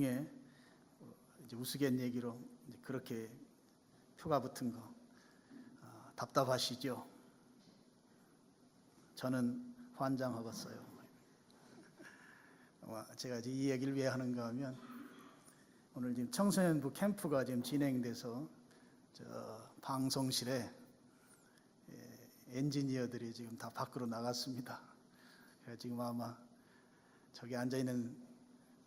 이제 우스갯얘기로 이제 그렇게 표가 붙은 거 답답하시죠? 저는 환장하겠어요. 제가 이 얘기를 왜 하는가 하면 오늘 지금 청소년부 캠프가 지금 진행돼서 방송실에 엔지니어들이 지금 다 밖으로 나갔습니다. 지금 아마 저기 앉아 있는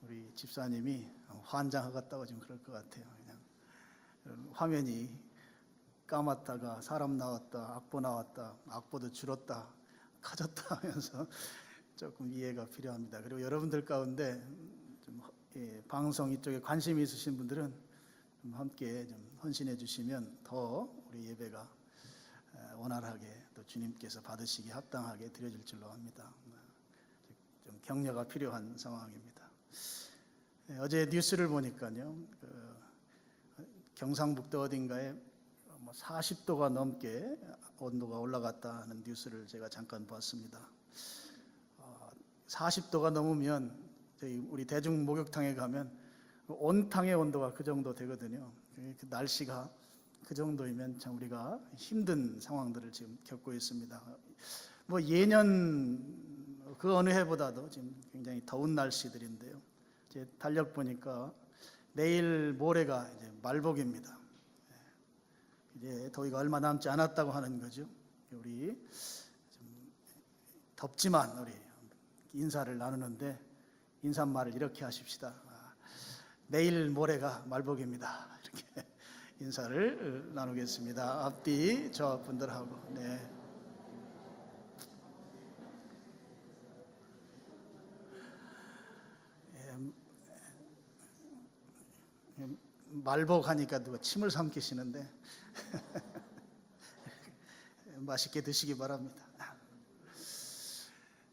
우리 집사님이 환장하겠다고 지금 그럴 것 같아요. 그냥 화면이 까맣다가 사람 나왔다, 악보 나왔다, 악보도 줄었다, 커졌다 하면서 조금 이해가 필요합니다. 그리고 여러분들 가운데 좀 방송 이쪽에 관심이 있으신 분들은 좀 함께 좀 헌신해 주시면 더 우리 예배가 원활하게 또 주님께서 받으시기 합당하게 드려질 줄로 합니다. 좀 격려가 필요한 상황입니다. 어제 뉴스를 보니까요, 경상북도 어딘가에 40도가 넘게 온도가 올라갔다는 뉴스를 제가 잠깐 봤습니다. 40도가 넘으면 우리 대중 목욕탕에 가면 온탕의 온도가 그 정도 되거든요. 그 날씨가 그 정도이면 참 우리가 힘든 상황들을 지금 겪고 있습니다. 예년 그 어느 해보다도 지금 굉장히 더운 날씨들인데요. 이제 달력 보니까 내일 모레가 이제 말복입니다. 이제 더위가 얼마 남지 않았다고 하는 거죠. 우리 좀 덥지만 우리 인사를 나누는데 인사말을 이렇게 하십시다. 내일 모레가 말복입니다. 이렇게 인사를 나누겠습니다. 앞뒤 저 분들하고. 네. 말복하니까 누가 침을 삼키시는데 맛있게 드시기 바랍니다.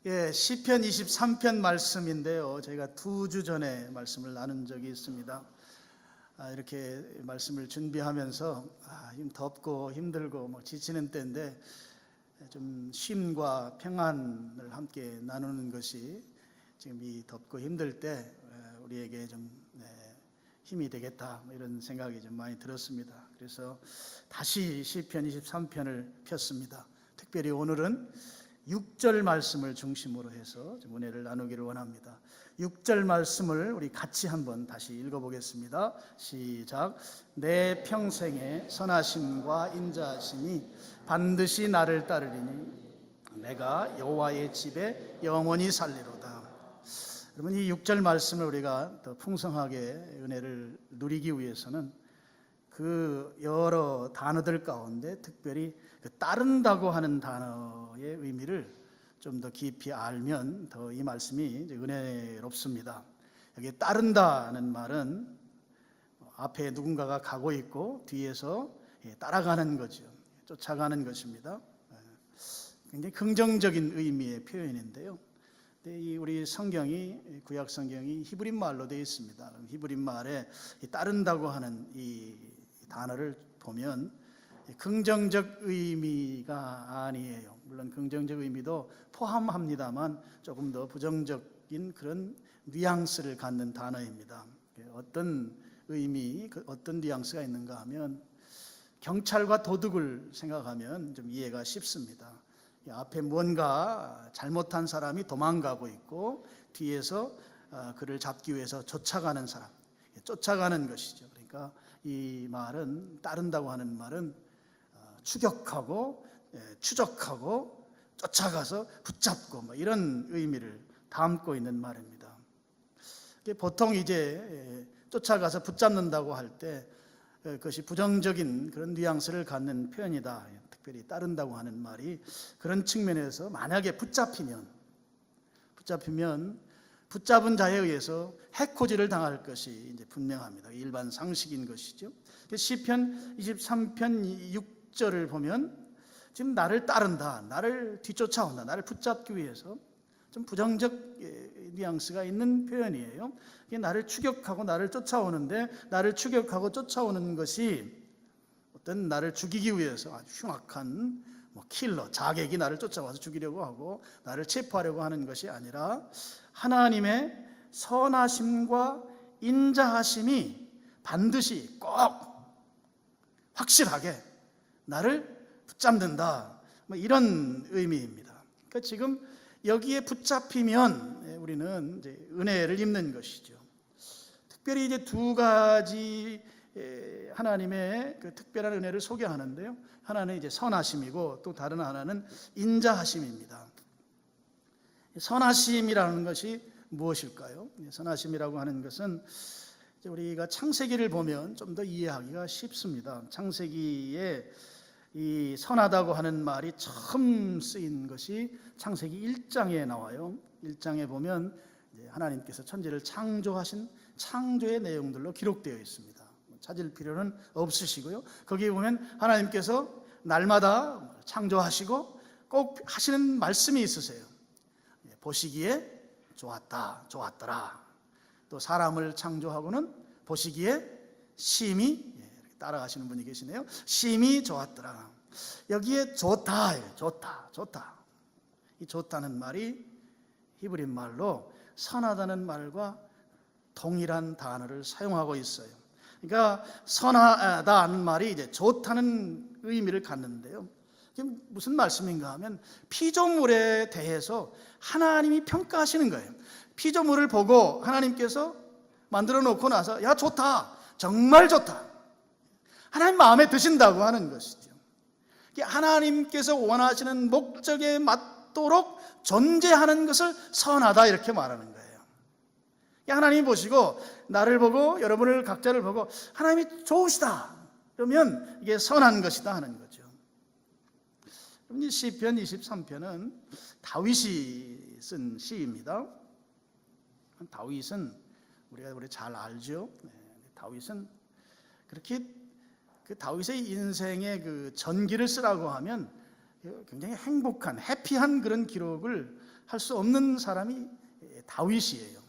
시편 23편 말씀인데요, 저희가 2주 전에 말씀을 나눈 적이 있습니다. 이렇게 말씀을 준비하면서 덥고 힘들고 지치는 때인데 좀 쉼과 평안을 함께 나누는 것이 지금 이 덥고 힘들 때 우리에게 좀 힘이 되겠다, 이런 생각이 좀 많이 들었습니다. 그래서 다시 시편 23편을 폈습니다. 특별히 오늘은 6절 말씀을 중심으로 해서 좀 은혜를 나누기를 원합니다. 6절 말씀을 우리 같이 한번 다시 읽어보겠습니다. 시작. 내 평생의 선하심과 인자하심이 반드시 나를 따르리니 내가 여호와의 집에 영원히 살리로다. 여러분, 이 6절 말씀을 우리가 더 풍성하게 은혜를 누리기 위해서는 그 여러 단어들 가운데 특별히 그 따른다고 하는 단어의 의미를 좀 더 깊이 알면 더 이 말씀이 은혜롭습니다. 여기 따른다는 말은 앞에 누군가가 가고 있고 뒤에서 따라가는 거죠. 쫓아가는 것입니다. 굉장히 긍정적인 의미의 표현인데요. 우리 성경이, 구약 성경이 히브리 말로 되어 있습니다. 히브리 말에 따른다고 하는 이 단어를 보면 긍정적 의미가 아니에요. 물론 긍정적 의미도 포함합니다만 조금 더 부정적인 그런 뉘앙스를 갖는 단어입니다. 어떤 의미, 어떤 뉘앙스가 있는가 하면 경찰과 도둑을 생각하면 좀 이해가 쉽습니다. 앞에 뭔가 잘못한 사람이 도망가고 있고 뒤에서 그를 잡기 위해서 쫓아가는 사람, 쫓아가는 것이죠. 그러니까 이 말은, 따른다고 하는 말은 추격하고 추적하고 쫓아가서 붙잡고 이런 의미를 담고 있는 말입니다. 보통 이제 쫓아가서 붙잡는다고 할 때 그것이 부정적인 그런 뉘앙스를 갖는 표현이다. 특별히 따른다고 하는 말이 그런 측면에서 만약에 붙잡히면 붙잡은 자에 의해서 해코지를 당할 것이 이제 분명합니다. 일반 상식인 것이죠. 시편 23편 6절을 보면 지금 나를 따른다, 나를 뒤쫓아온다, 나를 붙잡기 위해서 좀 부정적 뉘앙스가 있는 표현이에요. 나를 추격하고 나를 쫓아오는데, 나를 추격하고 쫓아오는 것이 어떤 나를 죽이기 위해서 아주 흉악한 킬러, 자객이 나를 쫓아와서 죽이려고 하고 나를 체포하려고 하는 것이 아니라 하나님의 선하심과 인자하심이 반드시 꼭 확실하게 나를 붙잡는다, 뭐 이런 의미입니다. 그러니까 지금 여기에 붙잡히면 우리는 이제 은혜를 입는 것이죠. 특별히 이제 두 가지 하나님의 그 특별한 은혜를 소개하는데요. 하나는 이제 선하심이고 또 다른 하나는 인자하심입니다. 선하심이라는 것이 무엇일까요? 선하심이라고 하는 것은 우리가 창세기를 보면 좀 더 이해하기가 쉽습니다. 창세기에 이 선하다고 하는 말이 처음 쓰인 것이 창세기 1장에 나와요. 1장에 보면 하나님께서 천지를 창조하신 창조의 내용들로 기록되어 있습니다. 찾을 필요는 없으시고요. 거기에 보면 하나님께서 날마다 창조하시고 꼭 하시는 말씀이 있으세요. 보시기에 좋았다, 좋았더라. 또 사람을 창조하고는 보시기에 심히, 따라가시는 분이 계시네요. 심히 좋았더라. 여기에 좋다, 좋다, 좋다. 이 좋다는 말이 히브리 말로 선하다는 말과 동일한 단어를 사용하고 있어요. 그러니까 선하다는 말이 이제 좋다는 의미를 갖는데요. 이게 무슨 말씀인가 하면 피조물에 대해서 하나님이 평가하시는 거예요. 피조물을 보고 하나님께서 만들어 놓고 나서 야 좋다, 정말 좋다, 하나님 마음에 드신다고 하는 것이죠. 하나님께서 원하시는 목적에 맞도록 존재하는 것을 선하다 이렇게 말하는 거예요. 하나님이 보시고 나를 보고 여러분을 각자를 보고 하나님이 좋으시다 그러면 이게 선한 것이다 하는 거죠. 이 시편 23편은 다윗이 쓴 시입니다. 다윗은 우리가 잘 알죠. 다윗은 그렇게 그 다윗의 인생의 그 전기를 쓰라고 하면 굉장히 행복한, 해피한 그런 기록을 할 수 없는 사람이 다윗이에요.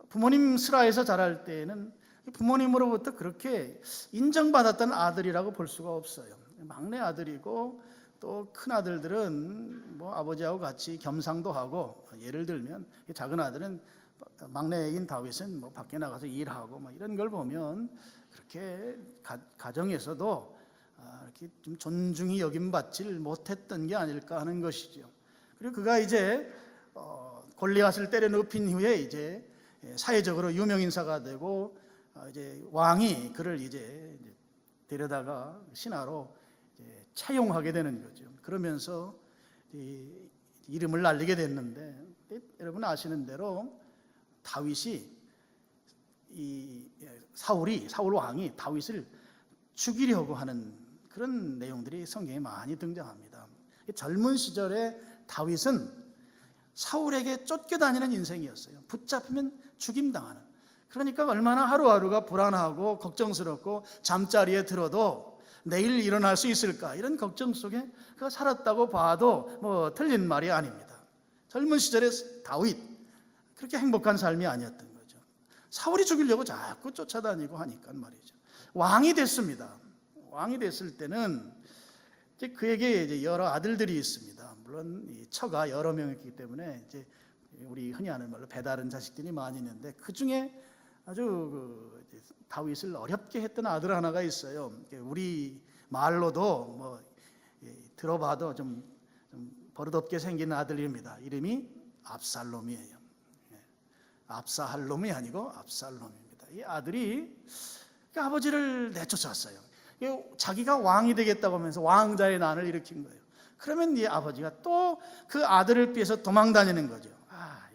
부모님 슬하에서 자랄 때에는 부모님으로부터 그렇게 인정받았던 아들이라고 볼 수가 없어요. 막내 아들이고 또 큰 아들들은 뭐 아버지하고 같이 겸상도 하고, 예를 들면 작은 아들은 막내인 다윗은 뭐 밖에 나가서 일하고 뭐 이런 걸 보면 그렇게 가정에서도 이렇게 좀 존중이 여김받질 못했던 게 아닐까 하는 것이죠. 그리고 그가 이제 골리앗을 때려 눕힌 후에 이제 사회적으로 유명 인사가 되고 이제 왕이 그를 이제 데려다가 신하로 채용하게 되는 거죠. 그러면서 이름을 날리게 됐는데, 여러분 아시는 대로 다윗이 사울 왕이 다윗을 죽이려고 하는 그런 내용들이 성경에 많이 등장합니다. 젊은 시절에 다윗은 사울에게 쫓겨다니는 인생이었어요. 붙잡히면 죽임당하는. 그러니까 얼마나 하루하루가 불안하고 걱정스럽고 잠자리에 들어도 내일 일어날 수 있을까 이런 걱정 속에 그가 살았다고 봐도 뭐 틀린 말이 아닙니다. 젊은 시절에 다윗 그렇게 행복한 삶이 아니었던 거죠. 사울이 죽이려고 자꾸 쫓아다니고 하니까 말이죠. 왕이 됐습니다. 왕이 됐을 때는 이제 그에게 이제 여러 아들들이 있습니다. 물론 이 처가 여러 명이기 때문에 이제 우리 흔히 아는 말로 배다른 자식들이 많이 있는데, 그 중에 아주 다윗을 어렵게 했던 아들 하나가 있어요. 우리 말로도 뭐 들어봐도 좀 버릇없게 생긴 아들입니다. 이름이 압살롬이에요. 압사할롬이 아니고 압살롬입니다. 이 아들이 아버지를 내쫓았어요. 자기가 왕이 되겠다고 하면서 왕자의 난을 일으킨 거예요. 그러면 이 아버지가 또 그 아들을 피해서 도망 다니는 거죠.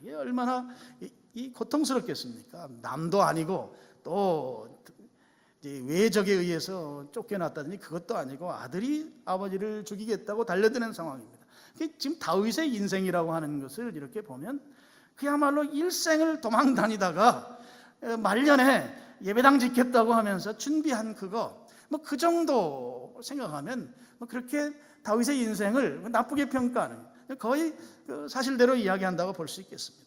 이게 얼마나 고통스럽겠습니까? 남도 아니고 또 외적에 의해서 쫓겨났다더니 그것도 아니고 아들이 아버지를 죽이겠다고 달려드는 상황입니다. 지금 다윗의 인생이라고 하는 것을 이렇게 보면 그야말로 일생을 도망 다니다가 말년에 예배당 짓겠다고 하면서 준비한 그거, 뭐 그 정도 생각하면 뭐 그렇게 다윗의 인생을 나쁘게 평가하는, 거의 사실대로 이야기한다고 볼 수 있겠습니다.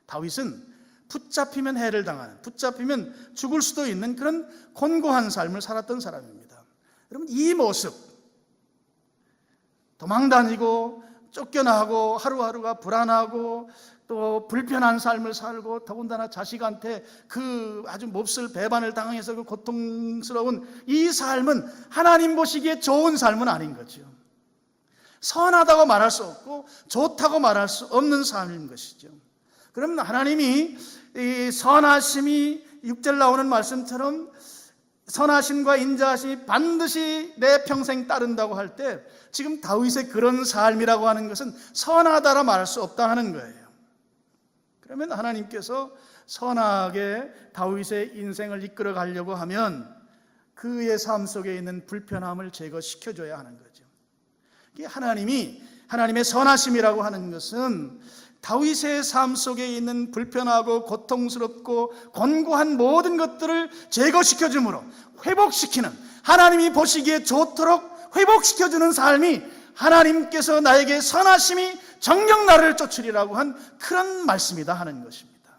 다윗은 붙잡히면 해를 당하는, 붙잡히면 죽을 수도 있는 그런 곤고한 삶을 살았던 사람입니다. 여러분, 이 모습, 도망다니고 쫓겨나고 하루하루가 불안하고 또 불편한 삶을 살고 더군다나 자식한테 그 아주 몹쓸 배반을 당해서 그 고통스러운 이 삶은 하나님 보시기에 좋은 삶은 아닌 거죠. 선하다고 말할 수 없고 좋다고 말할 수 없는 삶인 것이죠. 그럼 하나님이 이 선하심이 6절 나오는 말씀처럼 선하심과 인자하심이 반드시 내 평생 따른다고 할 때 지금 다윗의 그런 삶이라고 하는 것은 선하다라 말할 수 없다 하는 거예요. 그러면 하나님께서 선하게 다윗의 인생을 이끌어 가려고 하면 그의 삶 속에 있는 불편함을 제거시켜줘야 하는 거죠. 하나님의 선하심이라고 하는 것은 다윗의 삶 속에 있는 불편하고 고통스럽고 곤고한 모든 것들을 제거시켜주므로 회복시키는, 하나님이 보시기에 좋도록 회복시켜주는 삶이 하나님께서 나에게 선하심이 정녕 나를 쫓으리라고 한 그런 말씀이다 하는 것입니다.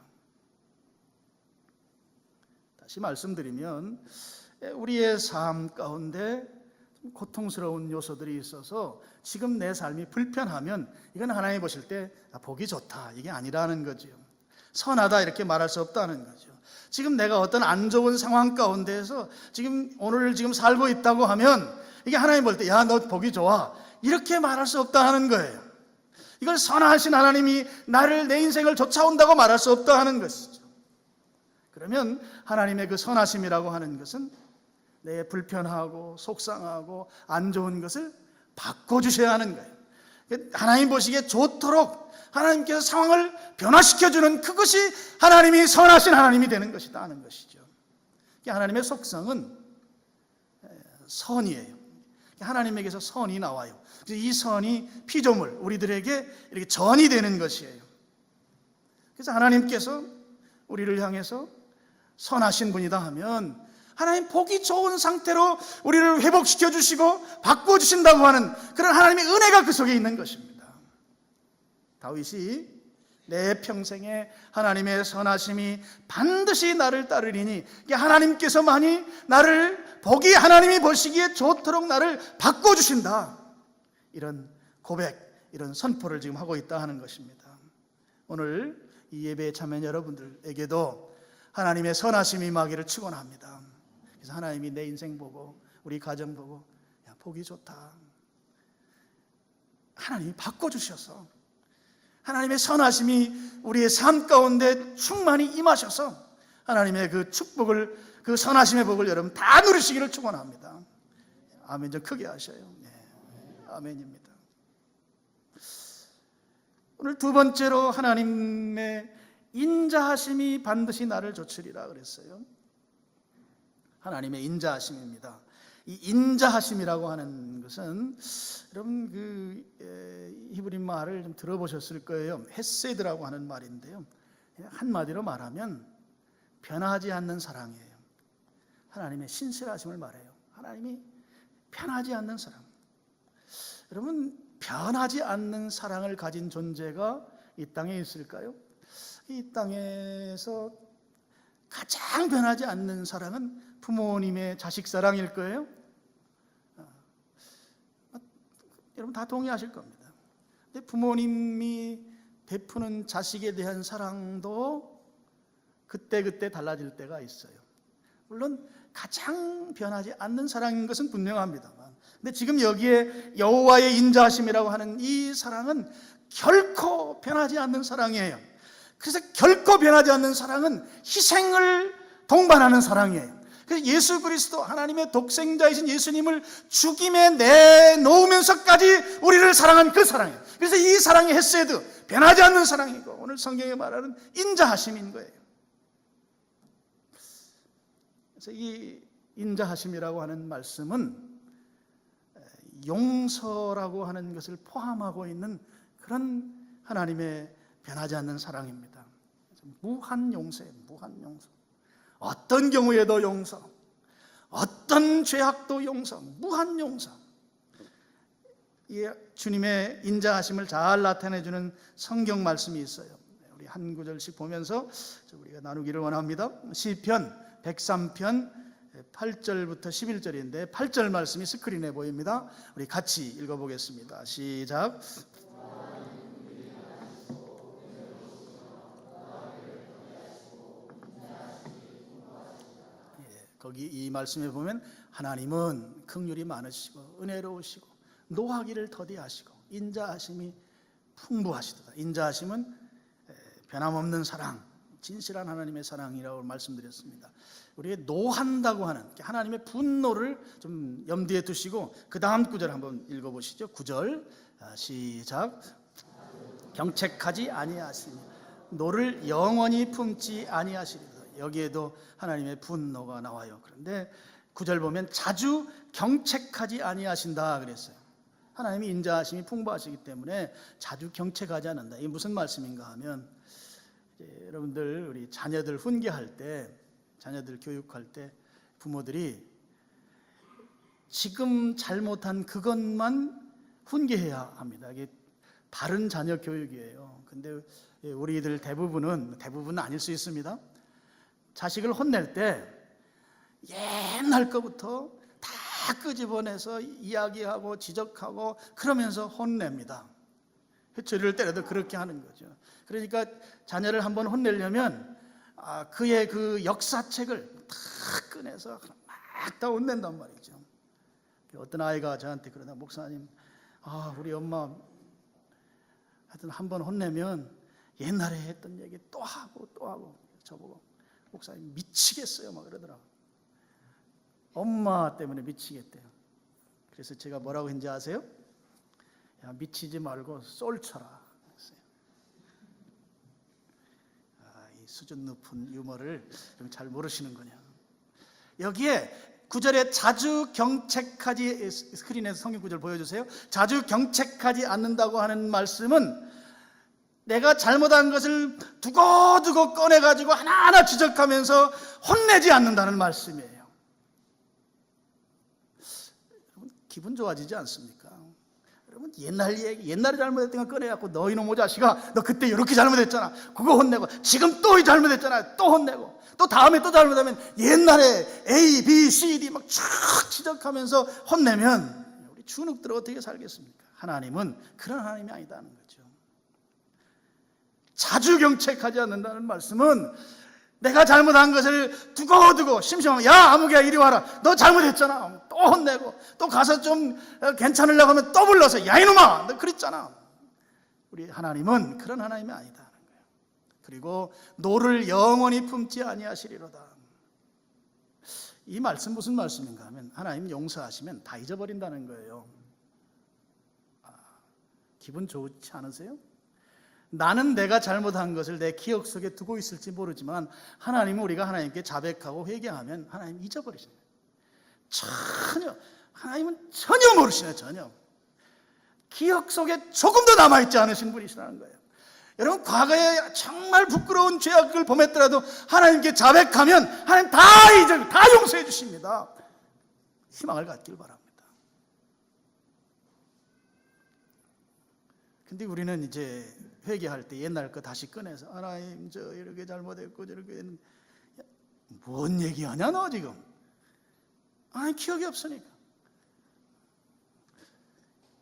다시 말씀드리면 우리의 삶 가운데 고통스러운 요소들이 있어서 지금 내 삶이 불편하면 이건 하나님 보실 때 보기 좋다 이게 아니라는 거죠. 선하다 이렇게 말할 수 없다는 거죠. 지금 내가 어떤 안 좋은 상황 가운데에서 오늘 살고 있다고 하면 이게 하나님 볼 때 야 너 보기 좋아 이렇게 말할 수 없다 하는 거예요. 이걸 선하신 하나님이 내 인생을 쫓아온다고 말할 수 없다 하는 것이죠. 그러면 하나님의 그 선하심이라고 하는 것은 내 불편하고 속상하고 안 좋은 것을 바꿔주셔야 하는 거예요. 하나님 보시기에 좋도록 하나님께서 상황을 변화시켜주는 그것이 하나님이 선하신 하나님이 되는 것이다 하는 것이죠. 하나님의 속성은 선이에요. 하나님에게서 선이 나와요. 이 선이 피조물 우리들에게 이렇게 전이 되는 것이에요. 그래서 하나님께서 우리를 향해서 선하신 분이다 하면 하나님 보기 좋은 상태로 우리를 회복시켜 주시고 바꿔 주신다고 하는 그런 하나님의 은혜가 그 속에 있는 것입니다. 다윗이 내 평생에 하나님의 선하심이 반드시 나를 따르리니 하나님께서만이 나를 하나님이 보시기에 좋도록 나를 바꿔 주신다. 이런 고백, 이런 선포를 지금 하고 있다 하는 것입니다. 오늘 이 예배에 참여한 여러분들에게도 하나님의 선하심이 임하기를 축원합니다. 그래서 하나님이 내 인생 보고 우리 가정 보고 야 보기 좋다. 하나님이 바꿔주셔서 하나님의 선하심이 우리의 삶 가운데 충만히 임하셔서 하나님의 그 축복을 그 선하심의 복을 여러분 다 누리시기를 축원합니다. 아멘 좀 크게 하셔요. 네. 아멘입니다. 오늘 두 번째로 하나님의 인자하심이 반드시 나를 좇으리라 그랬어요. 하나님의 인자하심입니다. 이 인자하심이라고 하는 것은 여러분 그 히브리 말을 좀 들어보셨을 거예요. 헤세드라고 하는 말인데요. 한마디로 말하면 변하지 않는 사랑이에요. 하나님의 신실하심을 말해요. 하나님이 변하지 않는 사랑. 여러분 변하지 않는 사랑을 가진 존재가 이 땅에 있을까요? 이 땅에서 가장 변하지 않는 사랑은 부모님의 자식 사랑일 거예요. 여러분 다 동의하실 겁니다. 근데 부모님이 베푸는 자식에 대한 사랑도 그때그때 달라질 때가 있어요. 물론 가장 변하지 않는 사랑인 것은 분명합니다만, 근데 지금 여기에 여호와의 인자하심이라고 하는 이 사랑은 결코 변하지 않는 사랑이에요. 그래서 결코 변하지 않는 사랑은 희생을 동반하는 사랑이에요. 그래서 예수 그리스도 하나님의 독생자이신 예수님을 죽임에 내놓으면서까지 우리를 사랑한 그 사랑이에요. 그래서 이 사랑이 헤세드, 변하지 않는 사랑이고 오늘 성경에 말하는 인자하심인 거예요. 그래서 이 인자하심이라고 하는 말씀은 용서라고 하는 것을 포함하고 있는 그런 하나님의 변하지 않는 사랑입니다. 무한 용서예요. 무한 용서. 어떤 경우에도 용서, 어떤 죄악도 용서, 무한 용서. 이 주님의 인자하심을 잘 나타내주는 성경 말씀이 있어요. 우리 한 구절씩 보면서 우리가 나누기를 원합니다. 시편 103편 8절부터 11절인데 8절 말씀이 스크린에 보입니다. 우리 같이 읽어보겠습니다. 시작. 거기 이 말씀에 보면 하나님은 긍휼이 많으시고 은혜로우시고 노하기를 더디하시고 인자하심이 풍부하시도다. 인자하심은 변함없는 사랑, 진실한 하나님의 사랑이라고 말씀드렸습니다. 우리가 노한다고 하는 하나님의 분노를 좀 염두에 두시고 그 다음 구절 한번 읽어보시죠. 9절 시작. 경책하지 아니하시니 노를 영원히 품지 아니하시리다. 여기에도 하나님의 분노가 나와요. 그런데 9절 보면 자주 경책하지 아니하신다 그랬어요. 하나님이 인자하심이 풍부하시기 때문에 자주 경책하지 않는다. 이게 무슨 말씀인가 하면 여러분들 우리 자녀들 훈계할 때, 자녀들 교육할 때 부모들이 지금 잘못한 그것만 훈계해야 합니다. 이게 바른 자녀 교육이에요. 근데 우리들 대부분은 아닐 수 있습니다. 자식을 혼낼 때 옛날 거부터 다 끄집어내서 이야기하고 지적하고 그러면서 혼냅니다. 회초리를 때려도 그렇게 하는 거죠. 그러니까 자녀를 한번 혼내려면 그의 그 역사책을 다 꺼내서 막 다 혼낸단 말이죠. 어떤 아이가 저한테 그러다 목사님, 우리 엄마 하여튼 한번 혼내면 옛날에 했던 얘기 또 하고 저보고 목사님 미치겠어요 막 그러더라고요. 엄마 때문에 미치겠대요. 그래서 제가 뭐라고 했는지 아세요? 야, 미치지 말고 쏠쳐라 그랬어요. 이 수준 높은 유머를 잘 모르시는군요. 여기에 9절에 자주 경책하지, 스크린에서 성경 구절 보여주세요. 자주 경책하지 않는다고 하는 말씀은 내가 잘못한 것을 두고두고 꺼내가지고 하나하나 지적하면서 혼내지 않는다는 말씀이에요. 여러분 기분 좋아지지 않습니까? 여러분 옛날에 잘못했던 거 꺼내갖고 너 이놈 자식아 너 그때 이렇게 잘못했잖아 그거 혼내고 지금 또 잘못했잖아 또 혼내고 또 다음에 또 잘못하면 옛날에 A, B, C, D 막 쫙 지적하면서 혼내면 우리 주눅들 어떻게 살겠습니까? 하나님은 그런 하나님이 아니다는 거죠. 자주 경책하지 않는다는 말씀은 내가 잘못한 것을 두고두고 심심하면 야 아무개야 이리 와라 너 잘못했잖아 또 혼내고 또 가서 좀 괜찮으려고 하면 또 불러서 야 이놈아 너 그랬잖아. 우리 하나님은 그런 하나님이 아니다는 거예요. 그리고 노를 영원히 품지 아니하시리로다. 이 말씀 무슨 말씀인가 하면 하나님 용서하시면 다 잊어버린다는 거예요. 기분 좋지 않으세요? 나는 내가 잘못한 것을 내 기억 속에 두고 있을지 모르지만 하나님은 우리가 하나님께 자백하고 회개하면 하나님 잊어버리십니다. 하나님은 전혀 모르시네요. 전혀 기억 속에 조금도 남아있지 않으신 분이시라는 거예요. 여러분 과거에 정말 부끄러운 죄악을 범했더라도 하나님께 자백하면 하나님 다 용서해 주십니다. 희망을 갖길 바랍니다. 근데 우리는 이제 회개할 때 옛날 거 다시 꺼내서 하나님 저 이렇게 잘못했고 저렇게 했는데 뭔 얘기하냐 너 지금? 아니 기억이 없으니까.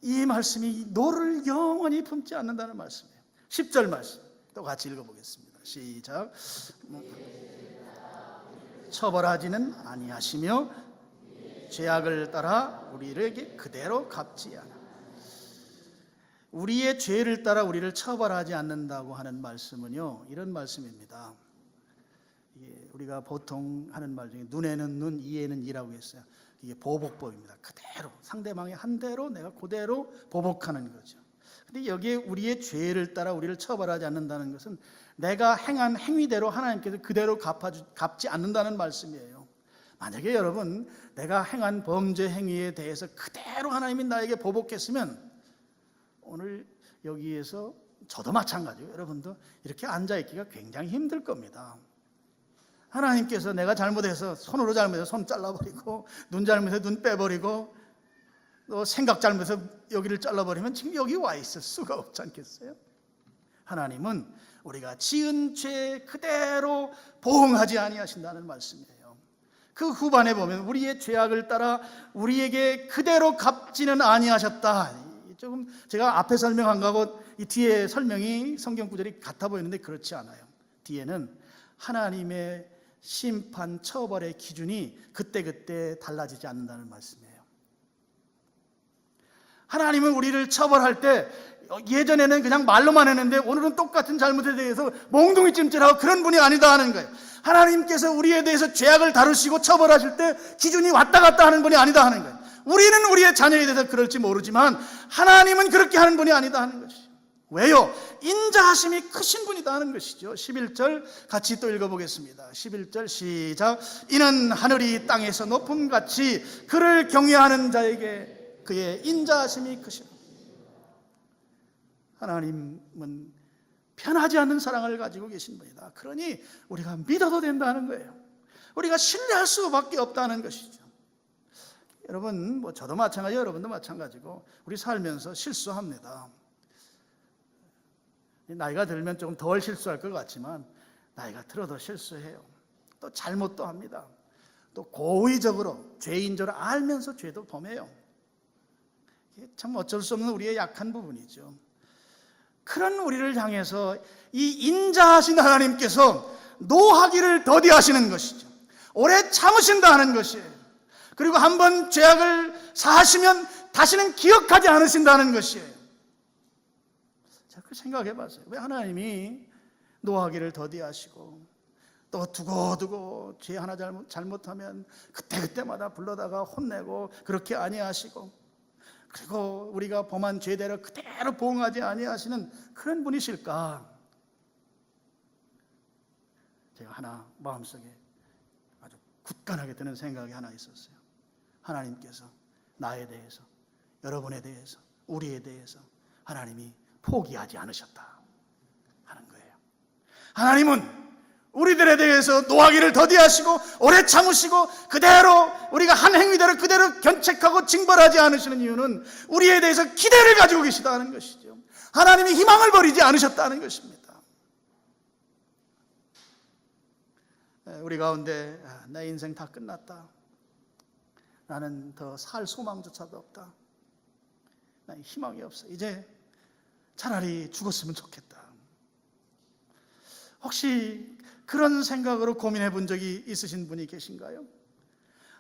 이 말씀이 노를 영원히 품지 않는다는 말씀이에요. 10절 말씀 또 같이 읽어보겠습니다. 시작. 처벌하지는 아니하시며 죄악을 따라 우리에게 그대로 갚지 않아. 우리의 죄를 따라 우리를 처벌하지 않는다고 하는 말씀은요 이런 말씀입니다. 우리가 보통 하는 말 중에 눈에는 눈, 이에는 이라고 했어요. 이게 보복법입니다. 그대로 상대방의 한 대로 내가 그대로 보복하는 거죠. 근데 여기에 우리의 죄를 따라 우리를 처벌하지 않는다는 것은 내가 행한 행위대로 하나님께서 그대로 갚지 않는다는 말씀이에요. 만약에 여러분 내가 행한 범죄 행위에 대해서 그대로 하나님이 나에게 보복했으면 오늘 여기에서 저도 마찬가지고 여러분도 이렇게 앉아있기가 굉장히 힘들 겁니다. 하나님께서 내가 잘못해서 손으로 잘못해서 손 잘라버리고 눈 잘못해서 눈 빼버리고 또 생각 잘못해서 여기를 잘라버리면 지금 여기 와 있을 수가 없지 않겠어요? 하나님은 우리가 지은 죄 그대로 보응하지 아니하신다는 말씀이에요. 그 후반에 보면 우리의 죄악을 따라 우리에게 그대로 갚지는 아니하셨다. 조금 제가 앞에 설명한 거하고 이 뒤에 설명이 성경 구절이 같아 보이는데 그렇지 않아요. 뒤에는 하나님의 심판, 처벌의 기준이 그때그때 달라지지 않는다는 말씀이에요. 하나님은 우리를 처벌할 때 예전에는 그냥 말로만 했는데 오늘은 똑같은 잘못에 대해서 몽둥이 찜질하고 그런 분이 아니다 하는 거예요. 하나님께서 우리에 대해서 죄악을 다루시고 처벌하실 때 기준이 왔다 갔다 하는 분이 아니다 하는 거예요. 우리는 우리의 자녀에 대해서 그럴지 모르지만 하나님은 그렇게 하는 분이 아니다 하는 것이죠. 왜요? 인자하심이 크신 분이다 하는 것이죠. 11절 같이 또 읽어보겠습니다. 11절 시작. 이는 하늘이 땅에서 높음같이 그를 경외하는 자에게 그의 인자하심이 크신. 하나님은 편하지 않는 사랑을 가지고 계신 분이다. 그러니 우리가 믿어도 된다는 거예요. 우리가 신뢰할 수밖에 없다는 것이죠. 여러분, 저도 마찬가지고 여러분도 마찬가지고 우리 살면서 실수합니다. 나이가 들면 조금 덜 실수할 것 같지만 나이가 들어도 실수해요. 또 잘못도 합니다. 또 고의적으로 죄인적으로 알면서 죄도 범해요. 이게 참 어쩔 수 없는 우리의 약한 부분이죠. 그런 우리를 향해서 이 인자하신 하나님께서 노하기를 더디하시는 것이죠. 오래 참으신다는 것이에요. 그리고 한번 죄악을 사하시면 다시는 기억하지 않으신다는 것이에요. 자, 그 생각해 봤어요. 왜 하나님이 노하기를 더디하시고 또 두고두고 죄 하나 잘못하면 그때그때마다 불러다가 혼내고 그렇게 아니하시고 그리고 우리가 범한 죄대로 그대로 보응하지 아니하시는 그런 분이실까? 제가 하나 마음속에 아주 굳건하게 드는 생각이 하나 있었어요. 하나님께서 나에 대해서, 여러분에 대해서, 우리에 대해서 하나님이 포기하지 않으셨다 하는 거예요. 하나님은 우리들에 대해서 노하기를 더디하시고 오래 참으시고 그대로 우리가 한 행위대로 그대로 견책하고 징벌하지 않으시는 이유는 우리에 대해서 기대를 가지고 계시다는 것이죠. 하나님이 희망을 버리지 않으셨다는 것입니다. 우리 가운데 내 인생 다 끝났다, 나는 더 살 소망조차도 없다, 난 희망이 없어, 이제 차라리 죽었으면 좋겠다. 혹시 그런 생각으로 고민해 본 적이 있으신 분이 계신가요?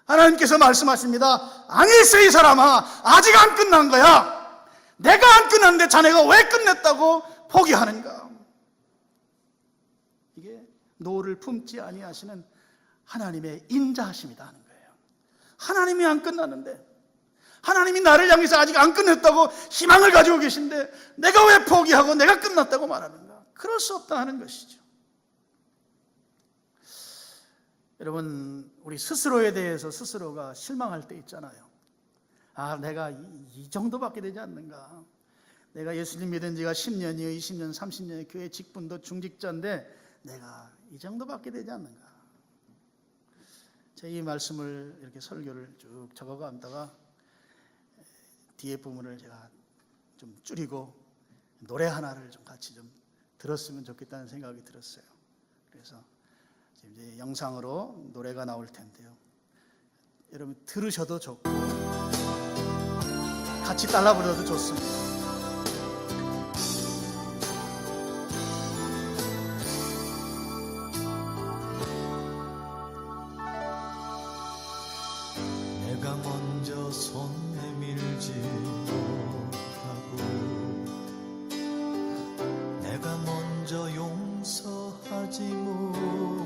하나님께서 말씀하십니다. 아니세 이 사람아, 아직 안 끝난 거야. 내가 안 끝났는데 자네가 왜 끝냈다고 포기하는가? 이게 노를 품지 아니하시는 하나님의 인자하심이다 하는 거예요. 하나님이 안 끝났는데, 하나님이 나를 향해서 아직 안 끝냈다고 희망을 가지고 계신데 내가 왜 포기하고 내가 끝났다고 말하는가? 그럴 수 없다 하는 것이죠. 여러분, 우리 스스로에 대해서 스스로가 실망할 때 있잖아요. 아, 내가 이 정도밖에 되지 않는가? 내가 예수님 믿은 지가 10년이요 20년 30년의 교회 직분도 중직자인데 내가 이 정도밖에 되지 않는가? 제가 이 말씀을 이렇게 설교를 쭉 적어가다가 뒤에 부분을 제가 좀 줄이고 노래 하나를 좀 같이 좀 들었으면 좋겠다는 생각이 들었어요. 그래서 이제 영상으로 노래가 나올 텐데요. 여러분 들으셔도 좋고 같이 따라 불러도 좋습니다. 내가 먼저 손 내밀지 못하고 내가 먼저 용서하지 못하고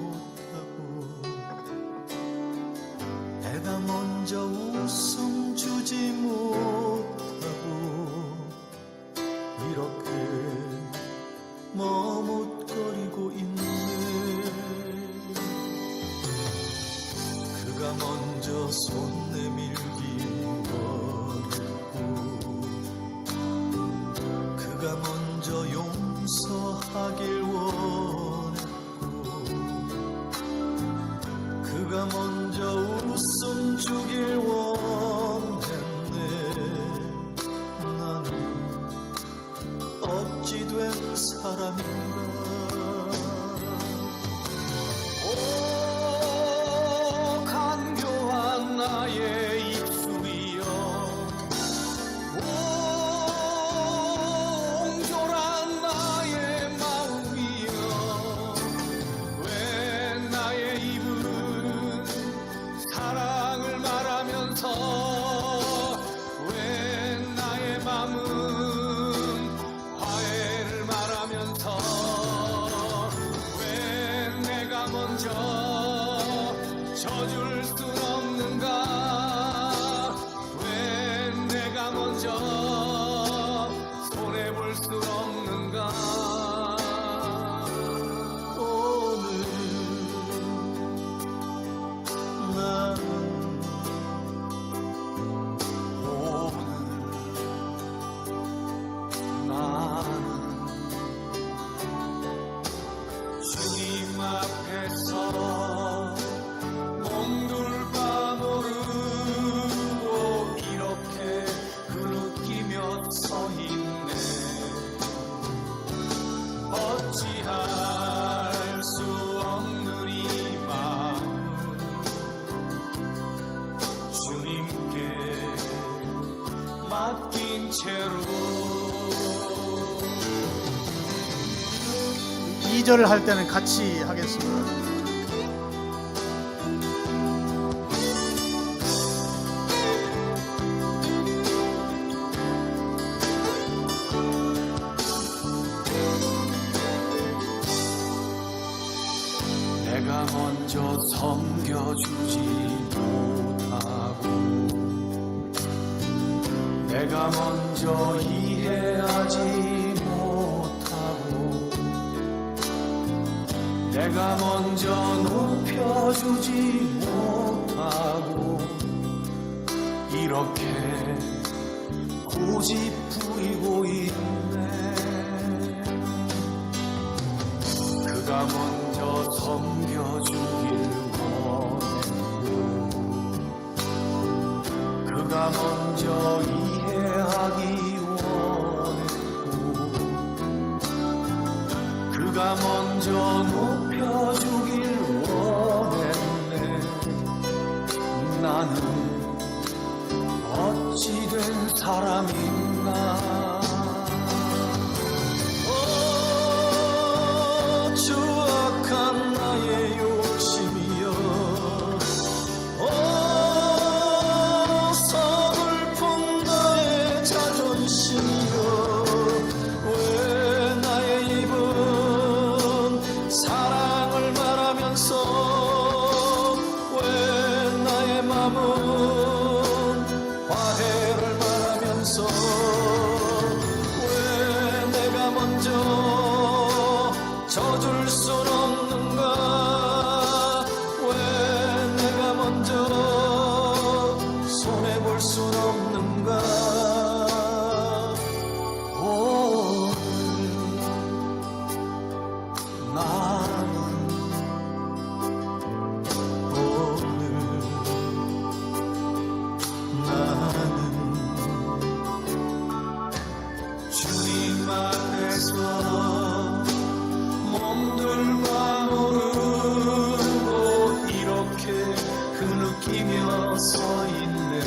내가 먼저 웃음 주지 못하고 이렇게 머뭇거리고 있네. 그가 먼저 손 내밀기 어렵고 그가 먼저 용서하길 원했고 그가 먼저 웃음 주길 원했네. 나는 어찌 된 사람인가. 오 간교한 나의 입술이여, 옹졸한 나의 마음이여, 왜 나의 입을 져줄 순 없는가? 왜 내가 먼저 손해볼 순 없는가? 오늘 나는 주님 앞에서 몸둘바 모르고 이렇게 흐느끼며 서 있네. 어찌할 수 없는 이 마음 주님께 맡긴 채로 2절을 할 때는 같이 하겠습니다. 내가 먼저 섬겨주지 못하고 내가 먼저 이해하지 못하고 내가 먼저 높여주지 못하고 이렇게 고집 부리고 있네. 그가 먼저 섬겨주길 원했고 그가 먼저 이해하기 원했고 그가 먼저 높여주길 원했네. 나는 어찌된 사람인가? 추악한 나의 욕심이여 서글픈 나의 자존심이여 왜 나의 입은 사랑을 말하면서 왜 나의 맘은 화해를 말하면서 왜 내가 먼저 져줄 순 없는가? 왜 내가 먼저 손해볼 순 없는가? 오늘 나는 주님 앞에서 몸둘바 모르고 이렇게 흐느끼며 서 있네.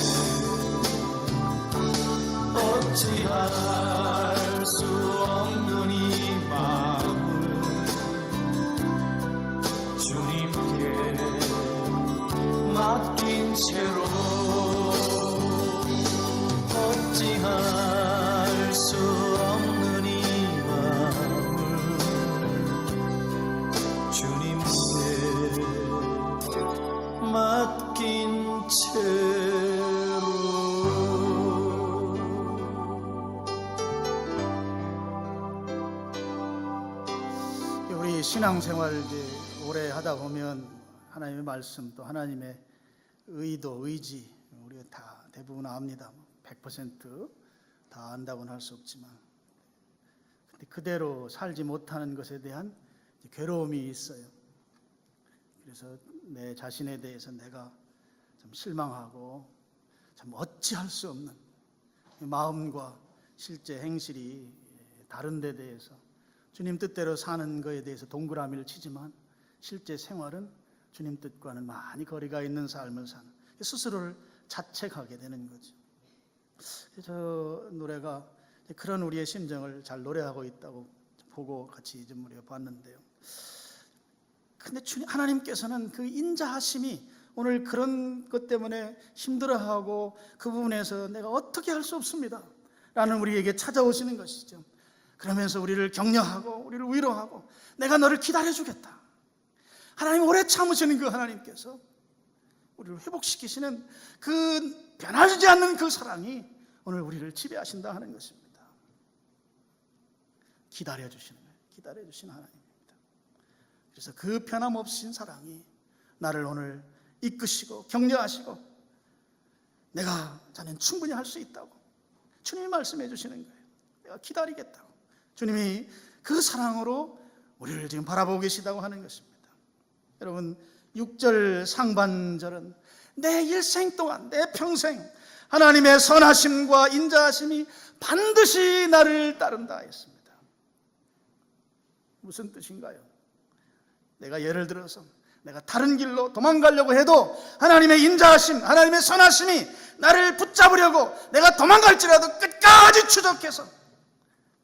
어찌할 수 없는 이 마음을 주님께 맡긴 채로 어찌할 수 없는 이 마음을 주님께 맡긴 채로. 우리 신앙생활 이제 오래 하다 보면 하나님의 말씀 또 하나님의 의도, 의지 우리가 다 대부분 압니다. 100%다 안다고는 할 수 없지만, 근데 그대로 살지 못하는 것에 대한 괴로움이 있어요. 그래서 내 자신에 대해서 내가 좀 실망하고 참 어찌할 수 없는 마음과 실제 행실이 다른 데 대해서 주님 뜻대로 사는 것에 대해서 동그라미를 치지만 실제 생활은 주님 뜻과는 많이 거리가 있는 삶을 사는, 스스로를 자책하게 되는 거죠. 저 노래가 그런 우리의 심정을 잘 노래하고 있다고 보고 같이 좀 우리가 봤는데요. 근데 주님 하나님께서는 그 인자하심이 오늘 그런 것 때문에 힘들어하고 그 부분에서 내가 어떻게 할 수 없습니다 라는 우리에게 찾아오시는 것이죠. 그러면서 우리를 격려하고 우리를 위로하고 내가 너를 기다려주겠다. 하나님 오래 참으시는 그 하나님께서 우리를 회복시키시는 그 변하지 않는 그 사랑이 오늘 우리를 지배하신다 하는 것입니다. 기다려주시는 거예요. 기다려주시는 하나님입니다. 그래서 그 변함없인 사랑이 나를 오늘 이끄시고 격려하시고 내가 자넨 충분히 할 수 있다고 주님이 말씀해 주시는 거예요. 내가 기다리겠다고 주님이 그 사랑으로 우리를 지금 바라보고 계시다고 하는 것입니다. 여러분 6절 상반절은 내 일생 동안 내 평생 하나님의 선하심과 인자하심이 반드시 나를 따른다 했습니다. 무슨 뜻인가요? 내가 예를 들어서 내가 다른 길로 도망가려고 해도 하나님의 인자하심, 하나님의 선하심이 나를 붙잡으려고 내가 도망갈지라도 끝까지 추적해서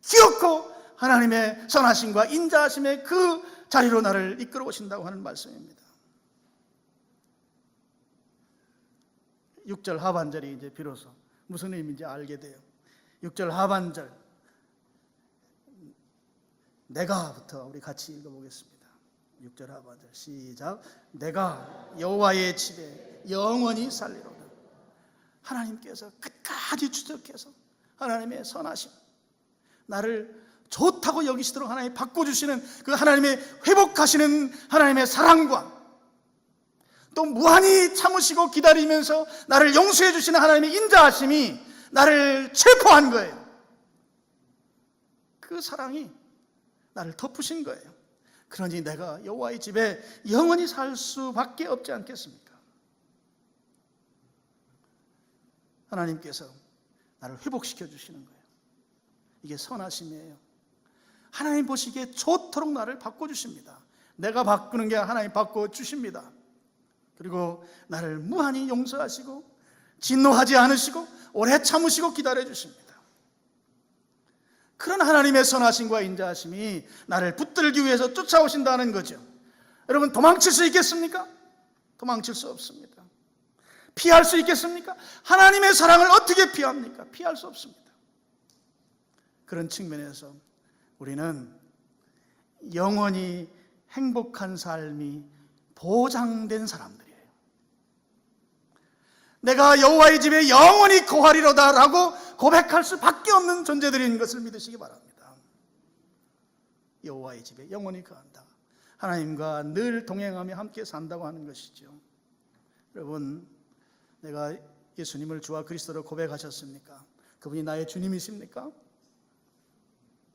기어코 하나님의 선하심과 인자하심의 그 자리로 나를 이끌어 오신다고 하는 말씀입니다. 6절 하반절이 이제 비로소 무슨 의미인지 알게 돼요. 6절 하반절 내가부터 우리 같이 읽어보겠습니다. 6절 하반절 시작. 내가 여호와의 집에 영원히 살리로다. 하나님께서 끝까지 추적해서 하나님의 선하심, 나를 좋다고 여기시도록 하나님 바꿔주시는 그 하나님의 회복하시는 하나님의 사랑과 또 무한히 참으시고 기다리면서 나를 용서해 주시는 하나님의 인자하심이 나를 체포한 거예요. 그 사랑이 나를 덮으신 거예요. 그러니 내가 여호와의 집에 영원히 살 수밖에 없지 않겠습니까? 하나님께서 나를 회복시켜 주시는 거예요. 이게 선하심이에요. 하나님 보시기에 좋도록 나를 바꿔주십니다. 내가 바꾸는 게 하나님 바꿔주십니다. 그리고 나를 무한히 용서하시고 진노하지 않으시고 오래 참으시고 기다려주십니다. 그런 하나님의 선하심과 인자하심이 나를 붙들기 위해서 쫓아오신다는 거죠. 여러분 도망칠 수 있겠습니까? 도망칠 수 없습니다. 피할 수 있겠습니까? 하나님의 사랑을 어떻게 피합니까? 피할 수 없습니다. 그런 측면에서 우리는 영원히 행복한 삶이 보장된 사람들이에요. 내가 여호와의 집에 영원히 거하리로다 라고 고백할 수밖에 없는 존재들인 것을 믿으시기 바랍니다. 여호와의 집에 영원히 거한다. 하나님과 늘 동행하며 함께 산다고 하는 것이죠. 여러분, 내가 예수님을 주와 그리스도로 고백하셨습니까? 그분이 나의 주님이십니까?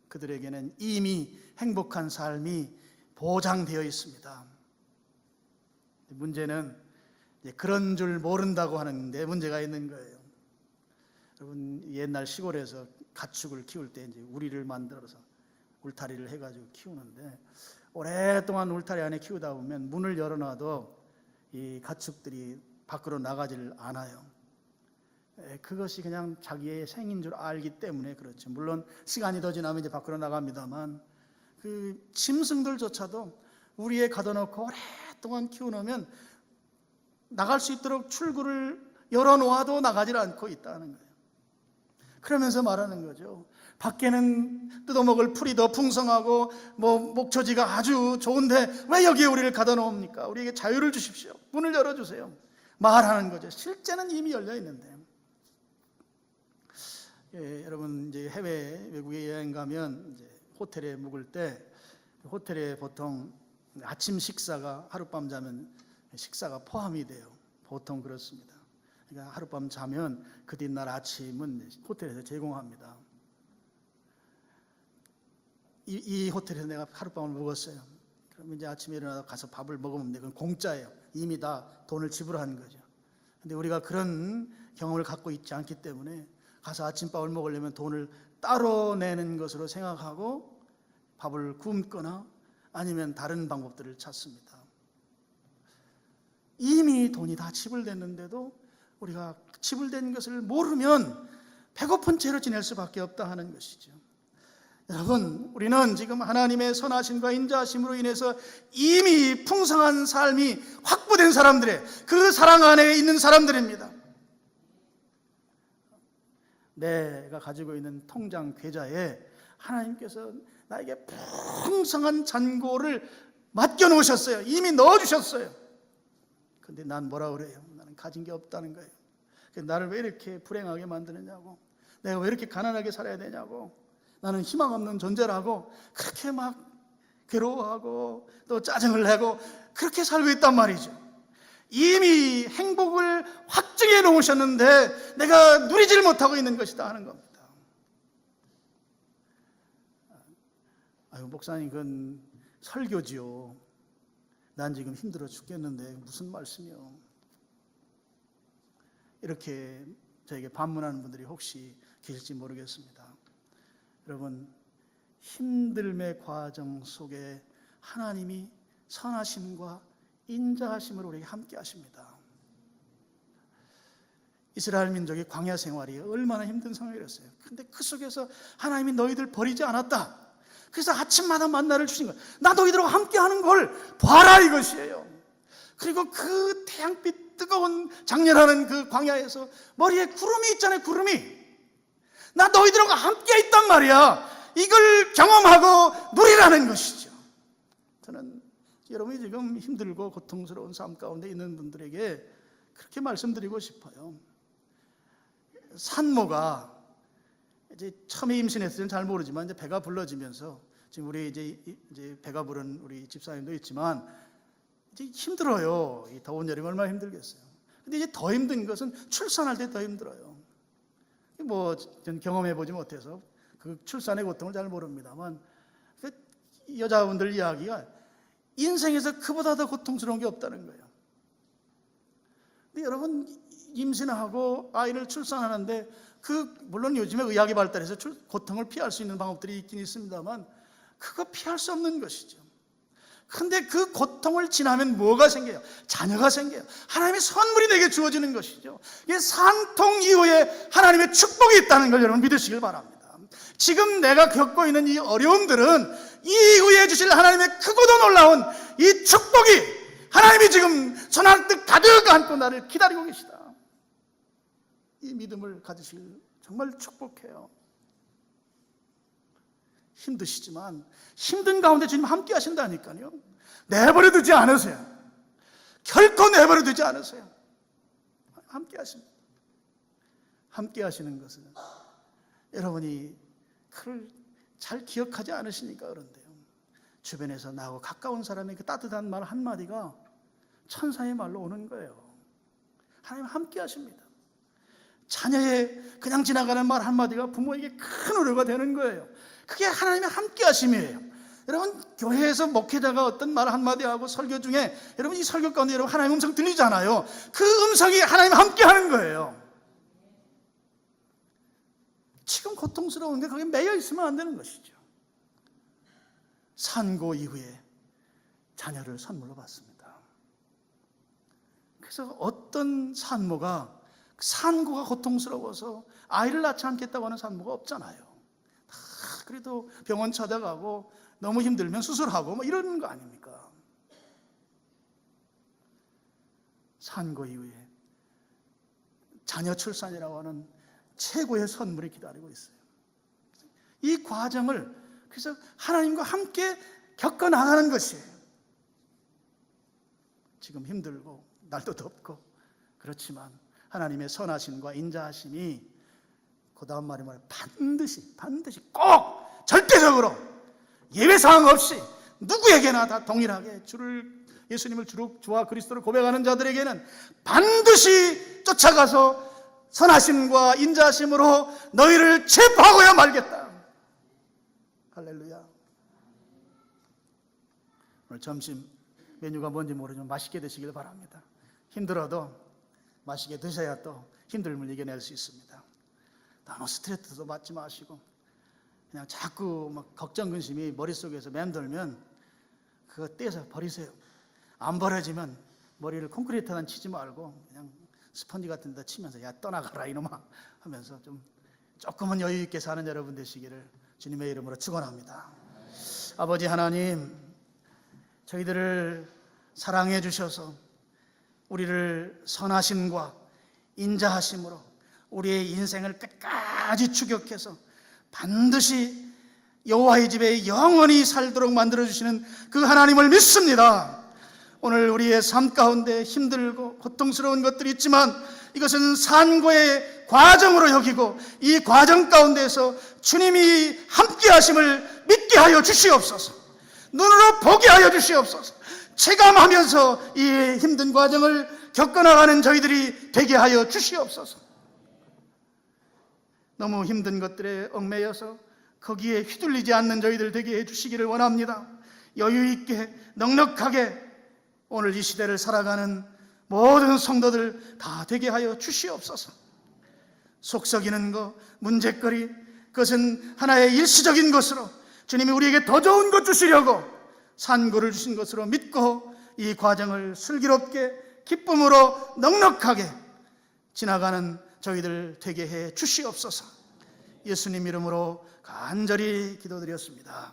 그들에게는 이미 행복한 삶이 보장되어 있습니다. 문제는 그런 줄 모른다고 하는데 문제가 있는 거예요. 여러분 옛날 시골에서 가축을 키울 때 이제 우리를 만들어서 울타리를 해가지고 키우는데 오랫동안 울타리 안에 키우다 보면 문을 열어놔도 이 가축들이 밖으로 나가지를 않아요. 그것이 그냥 자기의 생인 줄 알기 때문에 그렇죠. 물론 시간이 더 지나면 이제 밖으로 나갑니다만 그 짐승들조차도 우리에 가둬놓고 오랫동안 키워놓으면 나갈 수 있도록 출구를 열어놓아도 나가질 않고 있다는 거예요. 그러면서 말하는 거죠. 밖에는 뜯어먹을 풀이 더 풍성하고 목초지가 아주 좋은데 왜 여기에 우리를 가둬놓습니까? 우리에게 자유를 주십시오. 문을 열어주세요. 말하는 거죠. 실제는 이미 열려 있는데. 여러분 이제 해외 외국에 여행 가면 이제 호텔에 묵을 때 호텔에 보통 아침 식사가 하룻밤 자면 식사가 포함이 돼요. 보통 그렇습니다. 그러니까 하룻밤 자면 그 뒷날 아침은 호텔에서 제공합니다. 이 호텔에서 내가 하룻밤을 묵었어요. 그럼 이제 아침에 일어나서 가서 밥을 먹으면 그건 공짜예요. 이미 다 돈을 지불한 거죠. 근데 우리가 그런 경험을 갖고 있지 않기 때문에 가서 아침밥을 먹으려면 돈을 따로 내는 것으로 생각하고 밥을 굶거나 아니면 다른 방법들을 찾습니다. 이미 돈이 다 지불됐는데도 우리가 지불된 것을 모르면 배고픈 채로 지낼 수밖에 없다 하는 것이죠. 여러분, 우리는 지금 하나님의 선하심과 인자하심으로 인해서 이미 풍성한 삶이 확보된 사람들의 그 사랑 안에 있는 사람들입니다. 내가 가지고 있는 통장 계좌에 하나님께서 나에게 풍성한 잔고를 맡겨놓으셨어요. 이미 넣어주셨어요. 근데 난 뭐라 그래요? 나는 가진 게 없다는 거예요. 나를 왜 이렇게 불행하게 만드느냐고, 내가 왜 이렇게 가난하게 살아야 되냐고, 나는 희망 없는 존재라고 그렇게 막 괴로워하고 또 짜증을 내고 그렇게 살고 있단 말이죠. 이미 행복을 확증해 놓으셨는데 내가 누리질 못하고 있는 것이다 하는 겁니다. 아유, 목사님, 그건 설교지요. 난 지금 힘들어 죽겠는데 무슨 말씀이요? 이렇게 저에게 반문하는 분들이 혹시 계실지 모르겠습니다. 여러분, 힘듦의 과정 속에 하나님이 선하심과 인자하심으로 우리에게 함께 하십니다. 이스라엘 민족의 광야 생활이 얼마나 힘든 상황이었어요. 근데 그 속에서 하나님이 너희들 버리지 않았다. 그래서 아침마다 만나를 주신 거예요. 나 너희들과 함께 하는 걸 봐라, 이것이에요. 그리고 그 태양빛 뜨거운 장렬하는 그 광야에서 머리에 구름이 있잖아요. 구름이. 나 너희들과 함께 있단 말이야. 이걸 경험하고 누리라는 것이죠. 저는 여러분이 지금 힘들고 고통스러운 삶 가운데 있는 분들에게 그렇게 말씀드리고 싶어요. 산모가 이제 처음에 임신했을 때는 잘 모르지만 이제 배가 불러지면서, 지금 우리 이제 배가 부른 우리 집사님도 있지만 이제 힘들어요. 이 더운 여름이 얼마나 힘들겠어요. 근데 이제 더 힘든 것은 출산할 때 더 힘들어요. 뭐 전 경험해 보지 못해서 그 출산의 고통을 잘 모릅니다만, 그 여자분들 이야기가 인생에서 그보다 더 고통스러운 게 없다는 거예요. 근데 여러분, 임신하고 아이를 출산하는데 물론 요즘에 의학이 발달해서 고통을 피할 수 있는 방법들이 있긴 있습니다만 그거 피할 수 없는 것이죠. 근데 그 고통을 지나면 뭐가 생겨요? 자녀가 생겨요. 하나님의 선물이 내게 주어지는 것이죠. 이게 산통 이후에 하나님의 축복이 있다는 걸 여러분 믿으시길 바랍니다. 지금 내가 겪고 있는 이 어려움들은 이 이후에 주실 하나님의 크고도 놀라운 이 축복이, 하나님이 지금 손안뜻 가득 안고 나를 기다리고 계시다. 이 믿음을 가지실, 정말 축복해요. 힘드시지만 힘든 가운데 주님 함께 하신다니까요. 내버려 두지 않으세요. 결코 내버려 두지 않으세요. 함께 하십니다. 함께 하시는 것은 여러분이 그걸 잘 기억하지 않으시니까 그런데요. 주변에서 나하고 가까운 사람의 그 따뜻한 말 한마디가 천사의 말로 오는 거예요. 하나님 함께 하십니다. 자녀의 그냥 지나가는 말 한마디가 부모에게 큰 위로가 되는 거예요. 그게 하나님의 함께 하심이에요. 여러분, 교회에서 목회자가 어떤 말 한마디 하고 설교 중에 여러분, 이 설교 가운데 여러분 하나님 음성 들리잖아요. 그 음성이 하나님 함께 하는 거예요. 지금 고통스러운데 거기에 매여 있으면 안 되는 것이죠. 산고 이후에 자녀를 선물로 받습니다. 그래서 어떤 산모가 산고가 고통스러워서 아이를 낳지 않겠다고 하는 산모가 없잖아요. 그래도 병원 찾아가고 너무 힘들면 수술하고 뭐 이러는 거 아닙니까? 산고 이후에 자녀 출산이라고 하는 최고의 선물이 기다리고 있어요. 이 과정을 그래서 하나님과 함께 겪어나가는 것이에요. 지금 힘들고 날도 덥고 그렇지만 하나님의 선하심과 인자하심이 그 다음 말이 뭐예요? 반드시 꼭 절대적으로 예외사항 없이 누구에게나 다 동일하게 예수님을 주와 그리스도를 고백하는 자들에게는 반드시 쫓아가서 선하심과 인자하심으로 너희를 체포하고야 말겠다. 할렐루야. 오늘 점심 메뉴가 뭔지 모르지만 맛있게 드시길 바랍니다. 힘들어도 맛있게 드셔야 또 힘듦을 이겨낼 수 있습니다. 너무 스트레스도 받지 마시고 그냥 자꾸 막 걱정 근심이 머릿속에서 맴돌면 그거 떼서 버리세요. 안 버려지면 머리를 콘크리트에다 치지 말고 그냥 스펀지 같은 데 치면서 야 떠나가라 이놈아 하면서 좀 조금은 여유 있게 사는 여러분 되시기를 주님의 이름으로 축원합니다. 아버지 하나님, 저희들을 사랑해 주셔서 우리를 선하심과 인자하심으로 우리의 인생을 끝까지 추격해서 반드시 여호와의 집에 영원히 살도록 만들어주시는 그 하나님을 믿습니다. 오늘 우리의 삶 가운데 힘들고 고통스러운 것들이 있지만 이것은 산고의 과정으로 여기고 이 과정 가운데서 주님이 함께 하심을 믿게 하여 주시옵소서. 눈으로 보게 하여 주시옵소서. 체감하면서 이 힘든 과정을 겪어나가는 저희들이 되게 하여 주시옵소서. 너무 힘든 것들에 얽매여서 거기에 휘둘리지 않는 저희들 되게 해주시기를 원합니다. 여유 있게 넉넉하게 오늘 이 시대를 살아가는 모든 성도들 다 되게 하여 주시옵소서. 속썩이는 것, 문제거리, 그것은 하나의 일시적인 것으로 주님이 우리에게 더 좋은 것 주시려고 산고를 주신 것으로 믿고 이 과정을 슬기롭게 기쁨으로 넉넉하게 지나가는 저희들 되게 해 주시옵소서. 예수님 이름으로 간절히 기도드렸습니다.